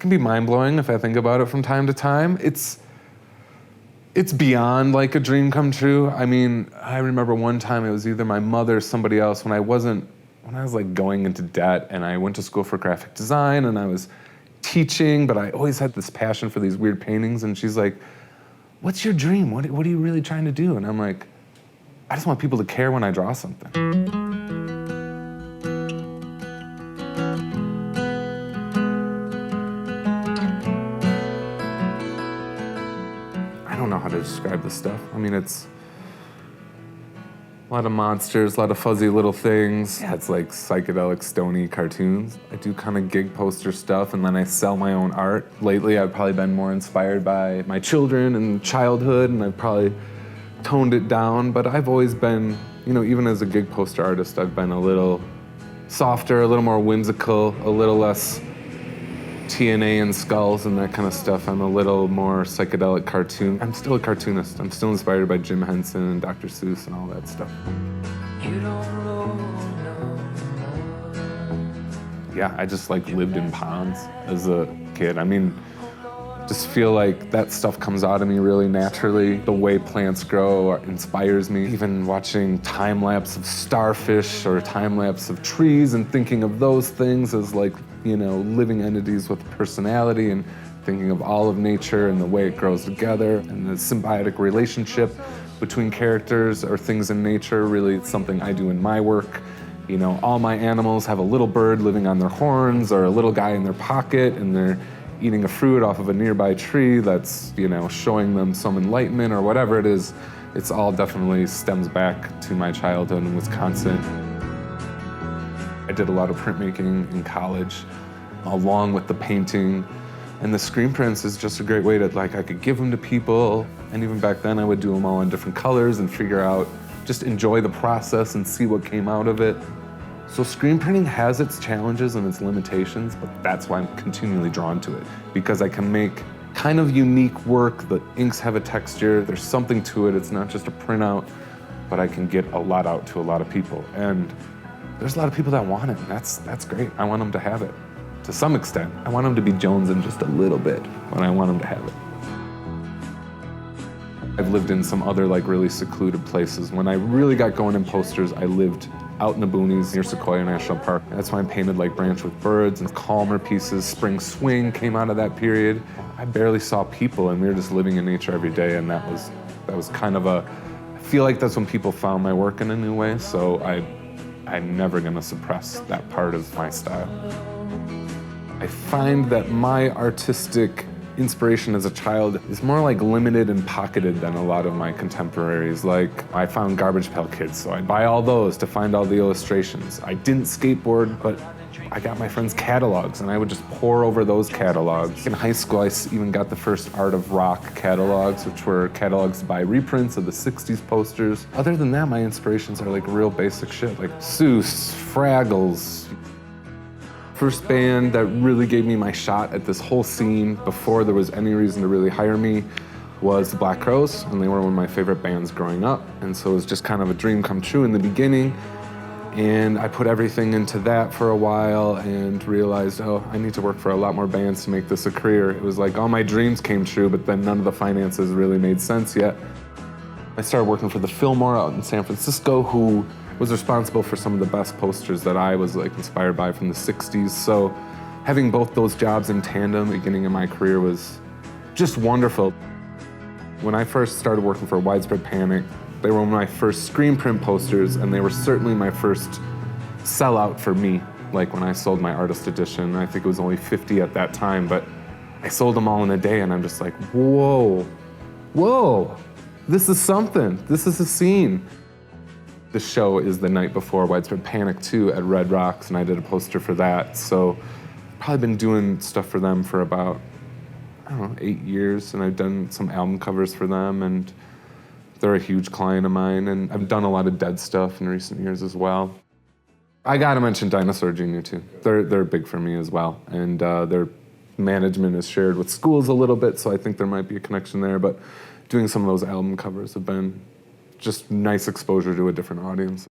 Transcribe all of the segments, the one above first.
can be mind-blowing if I think about it from time to time. It's beyond like a dream come true. I mean, I remember one time it was either my mother or somebody else when I was like going into debt, and I went to school for graphic design and I was teaching, but I always had this passion for these weird paintings, and she's like, what's your dream? What are you really trying to do? And I'm like, I just want people to care when I draw something. I don't know how to describe this stuff. I mean, it's a lot of monsters, a lot of fuzzy little things. Yeah, it's like psychedelic, stony cartoons. I do kind of gig poster stuff, and then I sell my own art. Lately, I've probably been more inspired by my children and childhood, and I've probably toned it down, but I've always been, you know, even as a gig poster artist, I've been a little softer, a little more whimsical, a little less TNA and skulls and that kind of stuff. I'm a little more psychedelic cartoon. I'm still a cartoonist. I'm still inspired by Jim Henson and Dr. Seuss and all that stuff. You don't know. Yeah, I just like lived in ponds as a kid. I mean, just feel like that stuff comes out of me really naturally. The way plants grow inspires me. Even watching time-lapse of starfish or time-lapse of trees and thinking of those things as like, you know, living entities with personality, and thinking of all of nature and the way it grows together and the symbiotic relationship between characters or things in nature. Really, it's something I do in my work. You know, all my animals have a little bird living on their horns or a little guy in their pocket, and they're eating a fruit off of a nearby tree that's, you know, showing them some enlightenment or whatever it is. It's all definitely stems back to my childhood in Wisconsin. I did a lot of printmaking in college, along with the painting. And the screen prints is just a great way to, like, I could give them to people. And even back then I would do them all in different colors and figure out, just enjoy the process and see what came out of it. So screen printing has its challenges and its limitations, but that's why I'm continually drawn to it, because I can make kind of unique work. The inks have a texture, there's something to it. It's not just a printout, but I can get a lot out to a lot of people. And there's a lot of people that want it, and that's great. I want them to have it to some extent. I want them to be jonesing just a little bit, but I want them to have it. I've lived in some other like really secluded places. When I really got going in posters, I lived out in the boonies near Sequoia National Park. That's why I painted like Branch with Birds and calmer pieces. Spring Swing came out of that period. I barely saw people, and we were just living in nature every day, and that was kind of I feel like that's when people found my work in a new way, so I'm never gonna suppress that part of my style. I find that my artistic inspiration as a child is more like limited and pocketed than a lot of my contemporaries. Like, I found Garbage Pail Kids, so I'd buy all those to find all the illustrations. I didn't skateboard, but I got my friends' catalogs, and I would just pore over those catalogs. In high school, I even got the first Art of Rock catalogs, which were catalogs to buy reprints of the 60s posters. Other than that, my inspirations are like real basic shit, like Seuss, Fraggles. First band that really gave me my shot at this whole scene before there was any reason to really hire me was the Black Crowes, and they were one of my favorite bands growing up. And so it was just kind of a dream come true in the beginning. And I put everything into that for a while and realized, oh, I need to work for a lot more bands to make this a career. It was like all my dreams came true, but then none of the finances really made sense yet. I started working for the Fillmore out in San Francisco, who was responsible for some of the best posters that I was like inspired by from the 60s. So having both those jobs in tandem beginning in my career was just wonderful. When I first started working for Widespread Panic, they were one of my first screen print posters, and they were certainly my first sellout for me. Like when I sold my artist edition, I think it was only 50 at that time, but I sold them all in a day, and I'm just like, whoa, this is something. This is a scene. The show is the night before Widespread Panic 2 at Red Rocks, and I did a poster for that. So I've probably been doing stuff for them for about, I don't know, 8 years, and I've done some album covers for them, and they're a huge client of mine, and I've done a lot of Dead stuff in recent years as well. I gotta mention Dinosaur Jr. too. They're big for me as well, and their management is shared with schools a little bit, so I think there might be a connection there, but doing some of those album covers have been just nice exposure to a different audience.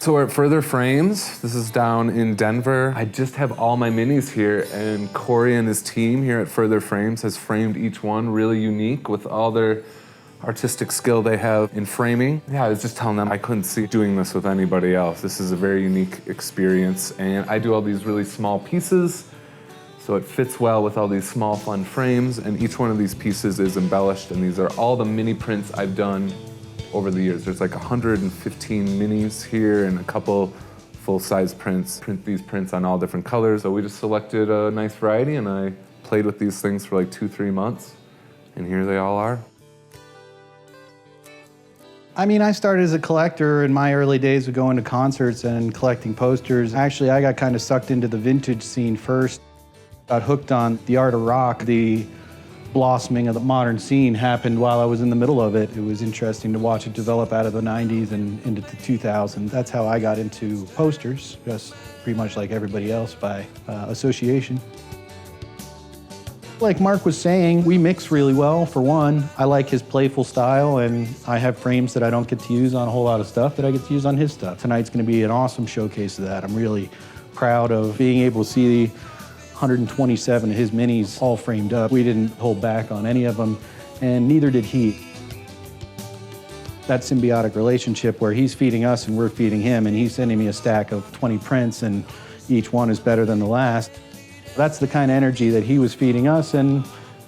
So we're at Furthur Frames. This is down in Denver. I just have all my minis here, and Corey and his team here at Furthur Frames has framed each one really unique with all their artistic skill they have in framing. Yeah, I was just telling them I couldn't see doing this with anybody else. This is a very unique experience, and I do all these really small pieces, so it fits well with all these small, fun frames, and each one of these pieces is embellished, and these are all the mini prints I've done over the years. There's like 115 minis here and a couple full-size prints. Print these prints on all different colors. So we just selected a nice variety, and I played with these things for like 2-3 months, and here they all are. I mean, I started as a collector in my early days of going to concerts and collecting posters. Actually, I got kind of sucked into the vintage scene first. Got hooked on the art of rock. The blossoming of the modern scene happened while I was in the middle of it. It was interesting to watch it develop out of the 90s and into the 2000s. That's how I got into posters, just pretty much like everybody else by association. Like Mark was saying, we mix really well, for one. I like his playful style, and I have frames that I don't get to use on a whole lot of stuff that I get to use on his stuff. Tonight's gonna be an awesome showcase of that. I'm really proud of being able to see 127 of his minis all framed up. We didn't hold back on any of them, and neither did he. That symbiotic relationship where he's feeding us and we're feeding him, and he's sending me a stack of 20 prints, and each one is better than the last. That's the kind of energy that he was feeding us, and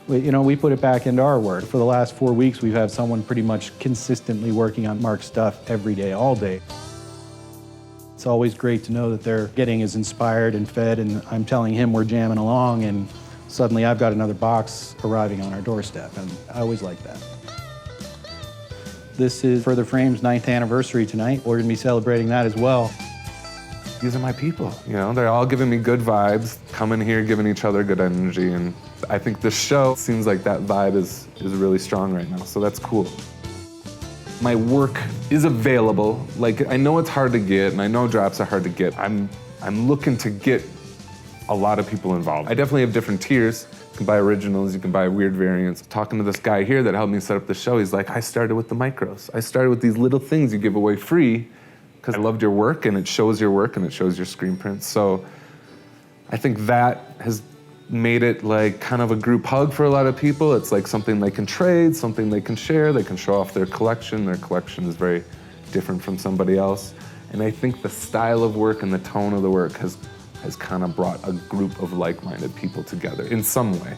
we put it back into our work. For the last 4 weeks, we've had someone pretty much consistently working on Mark's stuff every day, all day. It's always great to know that they're getting as inspired and fed, and I'm telling him we're jamming along, and suddenly I've got another box arriving on our doorstep, and I always like that. This is Furthur Frames' 9th anniversary tonight. We're gonna be celebrating that as well. These are my people, they're all giving me good vibes, coming here, giving each other good energy, and I think this show seems like that vibe is really strong right now, so that's cool. My work is available. Like, I know it's hard to get, and I know drops are hard to get. I'm looking to get a lot of people involved. I definitely have different tiers. You can buy originals, you can buy weird variants. Talking to this guy here that helped me set up the show, he's like, I started with the micros. I started with these little things you give away free because I loved your work, and it shows your work, and it shows your screen prints. So I think that has made it like kind of a group hug for a lot of people. It's like something they can trade, something they can share, they can show off their collection. Their collection is very different from somebody else. And I think the style of work and the tone of the work has kind of brought a group of like-minded people together in some way.